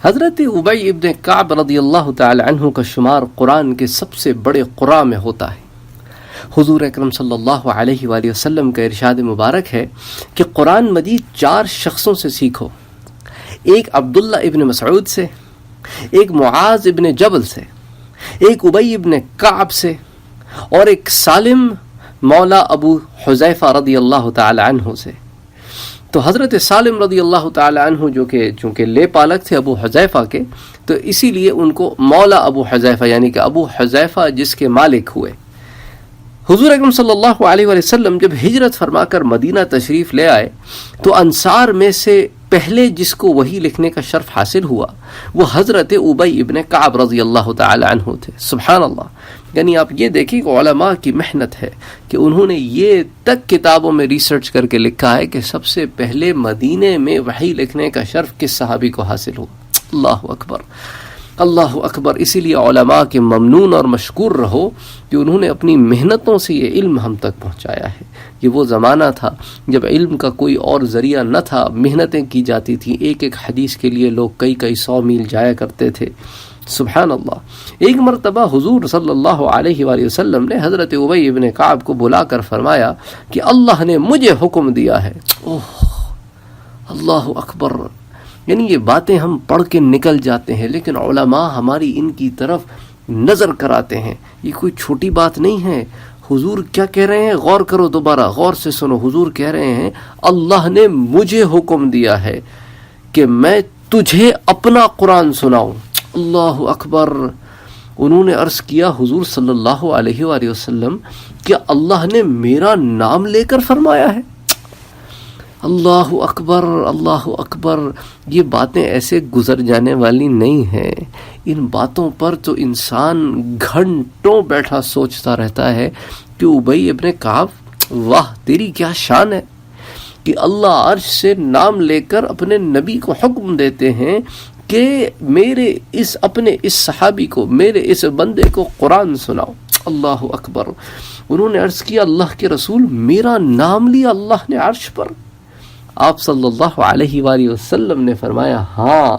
حضرت ابی ابن کعب رضی اللہ تعالی عنہ کا شمار قرآن کے سب سے بڑے قراء میں ہوتا ہے۔ حضور اکرم صلی اللہ علیہ وآلہ وسلم کا ارشاد مبارک ہے کہ قرآن مجید 4 شخصوں سے سیکھو، ایک عبداللہ ابن مسعود سے، ایک معاذ ابن جبل سے، ایک ابی ابن کعب سے، اور ایک سالم مولا ابو حذیفہ رضی اللہ تعالی عنہ سے۔ تو حضرت سالم رضی اللہ تعالی عنہ چونکہ لے پالک تھے ابو حذیفہ کے، تو اسی لیے ان کو مولا ابو حذیفہ یعنی کہ ابو حذیفہ جس کے مالک ہوئے۔ حضور اکرم صلی اللہ علیہ وآلہ وسلم جب ہجرت فرما کر مدینہ تشریف لے آئے تو انصار میں سے پہلے جس کو وحی لکھنے کا شرف حاصل ہوا وہ حضرت ابی ابن کعب رضی اللہ تعالی عنہ تھے۔ سبحان اللہ، یعنی آپ یہ دیکھیں کہ علماء کی محنت ہے کہ انہوں نے یہ تک کتابوں میں ریسرچ کر کے لکھا ہے کہ سب سے پہلے مدینے میں وحی لکھنے کا شرف کس صحابی کو حاصل ہوا۔ اللہ اکبر، اللہ اکبر۔ اسی لیے علماء کے ممنون اور مشکور رہو کہ انہوں نے اپنی محنتوں سے یہ علم ہم تک پہنچایا ہے۔ یہ وہ زمانہ تھا جب علم کا کوئی اور ذریعہ نہ تھا، محنتیں کی جاتی تھیں، ایک ایک حدیث کے لیے لوگ کئی 100 میل جایا کرتے تھے۔ سبحان اللہ۔ ایک مرتبہ حضور صلی اللہ علیہ وآلہ وسلم نے حضرت ابی ابن کعب کو بلا کر فرمایا کہ اللہ نے مجھے حکم دیا ہے۔ اللہ اکبر۔ یعنی یہ باتیں ہم پڑھ کے نکل جاتے ہیں لیکن علماء ہماری ان کی طرف نظر کراتے ہیں، یہ کوئی چھوٹی بات نہیں ہے۔ حضور کیا کہہ رہے ہیں؟ غور کرو، دوبارہ غور سے سنو۔ حضور کہہ رہے ہیں اللہ نے مجھے حکم دیا ہے کہ میں تجھے اپنا قرآن سناؤں۔ اللہ اکبر۔ انہوں نے عرض کیا حضور صلی اللہ علیہ وآلہ وسلم کیا اللہ نے میرا نام لے کر فرمایا ہے؟ اللہ اکبر، اللہ اکبر۔ یہ باتیں ایسے گزر جانے والی نہیں ہیں، ان باتوں پر تو انسان گھنٹوں بیٹھا سوچتا رہتا ہے کہ ابی ابن کعب، واہ تیری کیا شان ہے کہ اللہ عرش سے نام لے کر اپنے نبی کو حکم دیتے ہیں کہ میرے اپنے اس صحابی کو، میرے اس بندے کو قرآن سناؤ۔ اللہ اکبر۔ انہوں نے عرض کیا اللہ کے رسول میرا نام لیا اللہ نے عرش پر؟ آپ صلی اللہ علیہ وآلہ وسلم نے فرمایا ہاں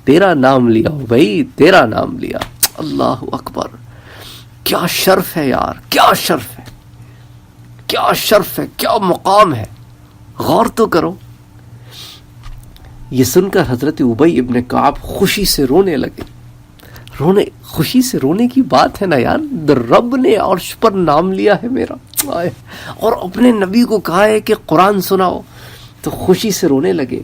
تیرا نام لیا بھائی، تیرا نام لیا۔ اللہ اکبر۔ کیا شرف ہے یار، کیا شرف ہے، کیا شرف ہے، کیا مقام ہے، غور تو کرو۔ یہ سن کر حضرت ابی ابن کعب خوشی سے رونے لگے۔ خوشی سے رونے کی بات ہے نا یار، رب نے عرش پر نام لیا ہے میرا اور اپنے نبی کو کہا ہے کہ قرآن سناؤ، تو خوشی سے رونے لگے۔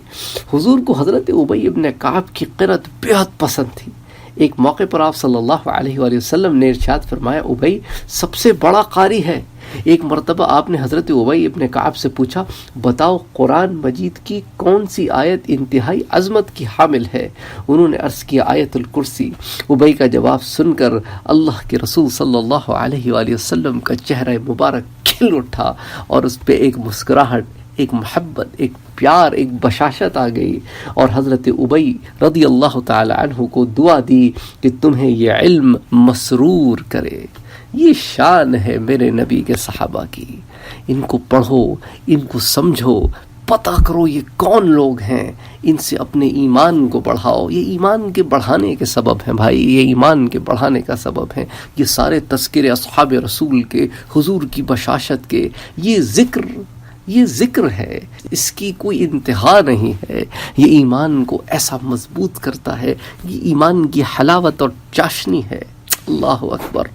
حضور کو حضرت ابی ابن کعب کی قرأت بہت پسند تھی۔ ایک موقع پر آپ صلی اللہ علیہ وآلہ وسلم نے ارشاد فرمایا ابی سب سے بڑا قاری ہے۔ ایک مرتبہ آپ نے حضرت ابی ابن کعب سے پوچھا بتاؤ قرآن مجید کی کون سی آیت انتہائی عظمت کی حامل ہے؟ انہوں نے عرض کیا آیت الکرسی۔ ابی کا جواب سن کر اللہ کے رسول صلی اللہ علیہ وآلہ وسلم کا چہرہ مبارک کھل اٹھا اور اس پہ ایک مسکراہٹ، ایک محبت، ایک پیار، ایک بشاشت آ گئی، اور حضرت ابی رضی اللہ تعالی عنہ کو دعا دی کہ تمہیں یہ علم مسرور کرے۔ یہ شان ہے میرے نبی کے صحابہ کی، ان کو پڑھو، ان کو سمجھو، پتہ کرو یہ کون لوگ ہیں، ان سے اپنے ایمان کو بڑھاؤ۔ یہ ایمان کے بڑھانے کے سبب ہیں بھائی، یہ ایمان کے بڑھانے کا سبب ہیں یہ سارے تذکرے اصحاب رسول کے، حضور کی بشاشت کے۔ یہ ذکر ہے، اس کی کوئی انتہا نہیں ہے۔ یہ ایمان کو ایسا مضبوط کرتا ہے، یہ ایمان کی حلاوت اور چاشنی ہے۔ اللہ اکبر۔